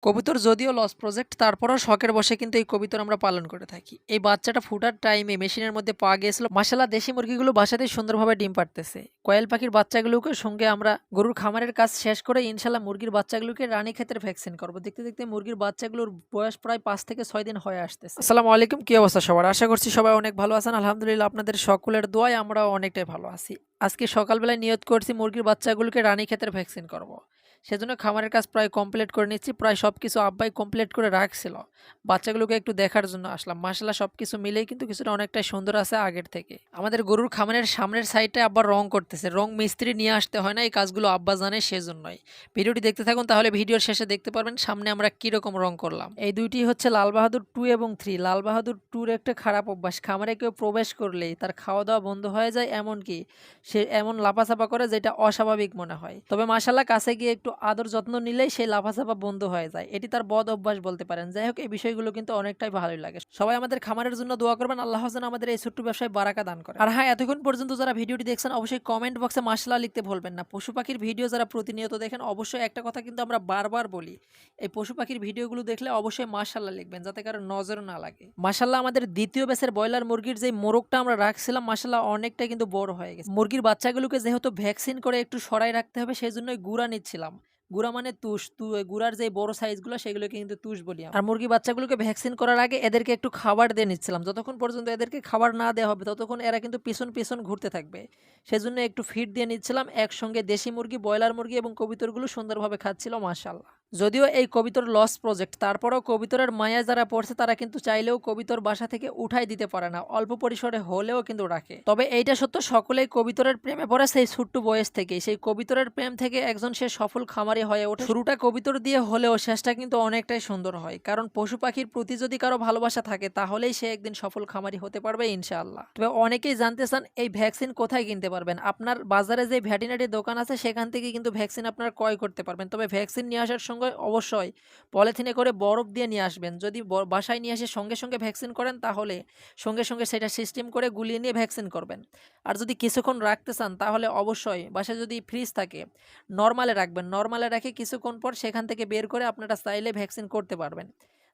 কবুতর যদিও loss project তারপরও শখের বশে কিন্তু এই কবুতর আমরা পালন করে থাকি। এই বাচ্চাটা ফুটার টাইমে মেশিনের মধ্যে পাওয়া গিয়েছিল। মাশাআল্লাহ দেশি মুরগিগুলো বাসাতেই সুন্দরভাবে ডিম পাড়তেছে। কোয়েল পাখির বাচ্চাগুলোকে সঙ্গে আমরা গরুর খামারের কাজ শেষ করে ইনশাল্লাহ মুরগির বাচ্চাগুলোকে রানীক্ষেতের ভ্যাকসিন করবো। দেখতে দেখতে মুরগির বাচ্চাগুলোর বয়স প্রায় 5 থেকে 6 দিন হয়ে আসতেছে। আসসালামু আলাইকুম, কি অবস্থা সবার? আশা করছি সবাই অনেক ভালো আছেন। আলহামদুলিল্লাহ আপনাদের সকলের দোয়ায় আমরাও অনেকটাই ভালো আছি। আজকে সকালবেলায় নিয়ত করছি মুরগির বাচ্চাগুলোকে রানীক্ষেতের ভ্যাকসিন করব। সেজন্য খামারের কাজ প্রায় কমপ্লিট করে নিচ্ছি। প্রায় সব কিছু আব্বাই কমপ্লিট করে রাখছিল। বাচ্চাগুলোকে একটু দেখার জন্য আসলাম। মাশাআল্লাহ সব কিছু মিলেই কিন্তু কিছুটা অনেকটাই সুন্দর আছে আগের থেকে। আমাদের গরুর খামারের সামনের সাইডে আব্বা রং করতেছে। রং মিস্ত্রি নিয়ে আসতে হয় না, এই কাজগুলো আব্বা জানে, সেজন্যই। ভিডিওটি দেখতে থাকুন, তাহলে ভিডিওর শেষে দেখতে পারবেন সামনে আমরা কীরকম রং করলাম। এই দুইটি হচ্ছে লাল বাহাদুর 2 এবং 3। লাল বাহাদুর 2-র একটা খারাপ অভ্যাস, খামারে কেউ প্রবেশ করলেই তার খাওয়া দাওয়া বন্ধ হয়ে যায়, এমনকি সে এমন লাফাচাপা করে যেটা অস্বাভাবিক মনে হয়। তবে মাশাআল্লাহ কাছে গিয়ে একটু আদর যত্ন নিলেই সেই লাফাচাপা বন্ধ হয়ে যায়। এটি তার বদ অভ্যাস বলতে পারেন। যাই হোক, এই বিষয়গুলো কিন্তু অনেকটাই ভালোই লাগে। সবাই আমাদের খামারের জন্য দোয়া করবেন, আল্লাহ যেন আমাদের এই ছোট্ট ব্যবসায় বারাকা দান করে। আর হ্যাঁ, এতক্ষণ পর্যন্ত যারা ভিডিওটি দেখছেন অবশ্যই কমেন্ট বক্সে মাশাআল্লাহ লিখতে ভুলবেন না। পশু পাখির ভিডিও যারা প্রতিনিয়ত দেখেন অবশ্যই একটা কথা কিন্তু আমরা বারবার বলি, এই পশু পাখির ভিডিওগুলো দেখলে অবশ্যই মাশাআল্লাহ লিখবেন, যাতে কারো নজর না লাগে। মাশাআল্লাহ আমাদের দ্বিতীয় ব্যাচের ব্রয়লার মুরগির যে মোরগটা আমরা রাখছিলাম মাশাআল্লাহ অনেকটাই কিন্তু বড় হয়ে গেছে। মুরগির বাচ্চাগুলোকে যেহেতু ভ্যাকসিন করে একটু সরাই রাখতে হবে, সেই জন্যই গুঁড়া নিচ্ছিলাম। গুঁড়া মানে তুষ, গুঁড়ার যে বড় সাইজগুলো সেগুলোকে কিন্তু তুষ বলি। আর মুরগি বাচ্চাগুলোকে ভ্যাকসিন করার আগে এদেরকে একটু খাবার দিয়ে নিচ্ছিলাম। যতক্ষণ পর্যন্ত এদেরকে খাবার না দেওয়া হবে ততক্ষণ এরা কিন্তু পিছন পিছন ঘুরতে থাকবে। সেজন্য একটু ফিড দিয়ে নিচ্ছিলাম। একসঙ্গে দেশি মুরগি, ব্রয়লার মুরগি এবং কবিতরগুলো সুন্দরভাবে খাচ্ছিল মাশাআল্লাহ। যদিও এই কবিতর লস প্রজেক্ট, তারপরেও কবিতরের মায়া যারা পড়ছে তারা কিন্তু চাইলেও কবিতর বাসা থেকে উঠাই দিতে পারে না, অল্প পরিসরে হলেও কিন্তু রাখে। তবে এইটা সত্য, সকলেই কবিতরের প্রেমে পড়ে সেই ছোট্ট বয়স থেকেই। সেই কবিতরের প্রেম থেকে একজন সে সফল খামারি হয়ে ওঠে। শুরুটা কবিতর দিয়ে হলেও শেষটা কিন্তু অনেকটাই সুন্দর হয়, কারণ পশু পাখির প্রতি যদি কারো ভালোবাসা থাকে তাহলেই সে একদিন সফল খামারি হতে পারবে ইনশাআল্লাহ। তবে অনেকেই জানতে চান এই ভ্যাকসিন কোথায় কিনতে পারবেন। আপনার বাজারে যে ভেটেরিনারি দোকান আছে সেখান থেকে কিন্তু ভ্যাকসিন আপনার ক্রয় করতে পারবেন। তবে ভ্যাকসিন নিয়ে আসার সঙ্গে অবশ্যই পলিথিনে করে বরফ দিয়ে নিয়ে আসবেন। যদি বাসায় নিয়ে এসে সঙ্গে সঙ্গে ভ্যাকসিন করেন তাহলে সঙ্গে সঙ্গে সেটা সিস্টেম করে গুলিয়ে নিয়ে ভ্যাকসিন করবেন। আর যদি কিছুক্ষণ রাখতে চান তাহলে অবশ্যই বাসায় যদি ফ্রিজ থাকে নর্মালে রাখবেন। নর্মালে রেখে কিছুক্ষণ পর সেখান থেকে বের করে আপনারা চাইলে ভ্যাকসিন করতে পারবেন।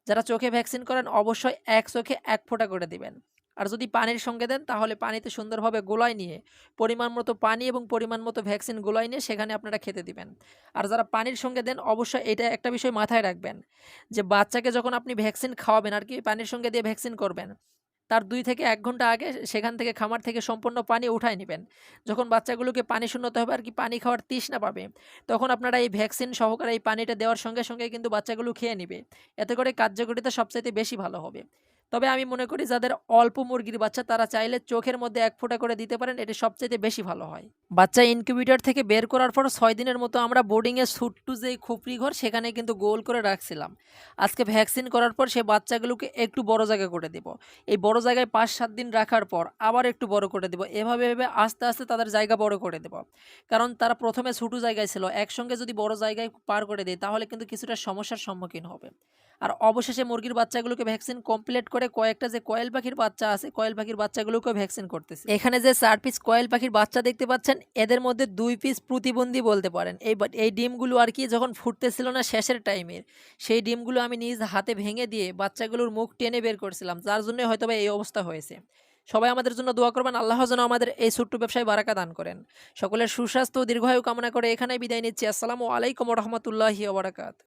যারা চোখে ভ্যাকসিন করেন অবশ্যই এক চোখে 1 ফোঁটা করে দিবেন। আর যদি পানির সঙ্গে দেন তাহলে পানিতে সুন্দরভাবে গোলায় নিয়ে পরিমাণ মতো পানি এবং পরিমাণ মতো ভ্যাকসিন গোলায় নিয়ে সেখানে আপনারা খেতে দিবেন। আর যারা পানির সঙ্গে দেন অবশ্যই এটা একটা বিষয় মাথায় রাখবেন, যে বাচ্চাকে যখন আপনি ভ্যাকসিন খাওয়াবেন আর কি পানির সঙ্গে দিয়ে ভ্যাকসিন করবেন, তার 2 থেকে 1 ঘন্টা আগে সেখান থেকে খামার থেকে সম্পূর্ণ পানি উঠায় নেবেন। যখন বাচ্চাগুলোকে পানি শূন্যতে হবে আর কি পানি খাওয়ার তৃষ্ণা পাবে, তখন আপনারা এই ভ্যাকসিন সহকারে এই পানিটা দেওয়ার সঙ্গে সঙ্গে কিন্তু বাচ্চাগুলো খেয়ে নেবে। এতে করে কার্যকারিতা সবচাইতে বেশি ভালো হবে। তবে আমি মনে করি যাদের অল্প মুরগির বাচ্চা তারা চাইলে চোখের মধ্যে 1 ফোঁটা করে দিতে পারেন, এটা সবচাইতে বেশি ভালো হয়। বাচ্চা ইনকিউবেটর থেকে বের করার পর 6 দিনের মতো আমরা বোর্ডিংয়ে ছোট্ট যে খুপড়ি ঘর সেখানে কিন্তু গোল করে রাখছিলাম। আজকে ভ্যাকসিন করার পর সে বাচ্চাগুলোকে একটু বড় জায়গা করে দেব। এই বড় জায়গায় 5-7 দিন রাখার পর আবার একটু বড় করে দেব। এভাবে আস্তে আস্তে তাদের জায়গা বড় করে দেব। কারণ তারা প্রথমে ছোট জায়গায় ছিল, একসঙ্গে যদি বড় জায়গায় পার করে দেয় তাহলে কিন্তু কিছুটা সমস্যার সম্মুখীন হবে। আর অবশেষে মুরগির বাচ্চাগুলোকে ভ্যাকসিন কমপ্লিট করে কয়েকটা যে কয়েল পাখির বাচ্চা আছে কয়েল পাখির বাচ্চাগুলোকেও ভ্যাকসিন করতেছে। এখানে যে 4 পিস কয়েল পাখির বাচ্চা দেখতে পাচ্ছেন এদের মধ্যে 2 পিস প্রতিবন্ধী বলতে পারেন। এই ডিমগুলো আর কি যখন ফুটতেছিল না শেষের টাইমের, সেই ডিমগুলো আমি নিজ হাতে ভেঙে দিয়ে বাচ্চাগুলোর মুখ টেনে বের করছিলাম, যার জন্য হয়তো এই অবস্থা হয়েছে। সবাই আমাদের জন্য দোয়া করবেন, আল্লাহ যেন আমাদের এই ছোট্ট ব্যবসায় বারাকা দান করেন। সকলের সুস্বাস্থ্য ও দীর্ঘায়ু কামনা করে এখানেই বিদায় নিচ্ছি। আসসালামু আলাইকুম ওয়া রাহমাতুল্লাহি ওয়া বারাকাতুহু।